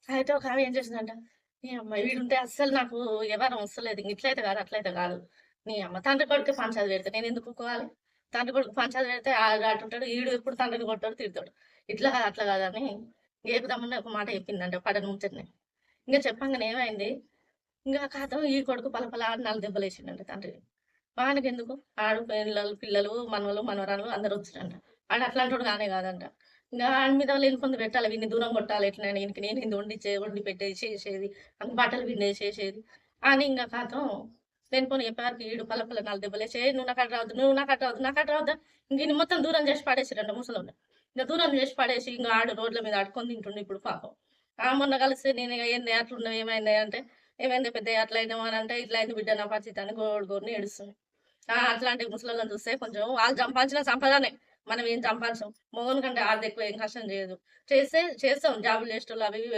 అయితే ఒకామె ఏం చేసిందంట, "నీ అమ్మ వీడుంటే అస్సలు నాకు యవ్వరం వస్తలేదు. ఇంగ ఇట్లయితే కాదు, అట్లయితే కాదు. నీ అమ్మ తండ్రి కొడుకే పంచాయతీ పెడితే నేనెందుకు ఊకోవాలి? తండ్రి కొడుకు పంచాయతీ పెడితే అటుంటాడు. ఈడు ఎప్పుడు తండ్రిని కొడతాడు, తిడతాడు. ఇట్లా కాదు, అట్లా కాదని" ఏకుదమ్మనే ఒక మాట చెప్పిందంట పడని ముచ్చటని. ఇంగ చెప్పంగానే ఏమైంది, ఇంగ ఖతం ఈ కొడుకు పలపలా అని 4 దెబ్బలేసిండంట తండ్రిని. వానికెందుకు ఆడు పిల్లలు, పిల్లలు, మనవలు, మనవరాళ్ళు అందరొచ్చిరంట. ఆడు అట్లాంటోడు కానే కాదంట. ఇంగ ఆని మీద లేనిపోనిది పెట్టాలి. వీడిని దూరం కొట్టాలి ఎట్లైనా. ఈనికి నేనేంది వండి పెట్టేది, చేసేది, బట్టలు పిండేసేసేది అని ఇంగ ఖతం లేనిపోని చెప్పేవరకు ఈడు పల్ల పల్ల 4 దెబ్బలేసి, "ఏయ్! నువ్వు నాకాడ రావద్దు, నువ్వు నాకాడ రావద్దు, నాకాడ రావద్దా" ఇంక ఈడిని మొత్తం దూరం చేసి పడేసిర్రంట ముసలోడిని. ఇంగ దూరం చేసి పడేసి ఇంగ ఆడు రోడ్ల మీద అడుక్కొని తింటుండు ఇప్పుడు పాపం. మొన్న కలిస్తే నేను "ఏందే అట్లున్నవు ఏమైందే" అంటే, "ఏమైందే పెద్దయ్య అట్లయినవు" అనంటే, "ఇట్లా అయింది బిడ్డ నా పరిస్థితి" అని గోడు గోరున ఏడుస్తుంది. అట్లాంటి ముసలోళ్ళని చూస్తే కొంచెం వాళ్ళు సంపాదించిన సంపదనే. మనం ఏం సంపాదించం. మొగోని కంటే ఆడదెక్కువ ఏం కష్టం చేయదు. చేస్తే చేస్తాం జాబులు చేసేటోళ్ళు అవి ఇవి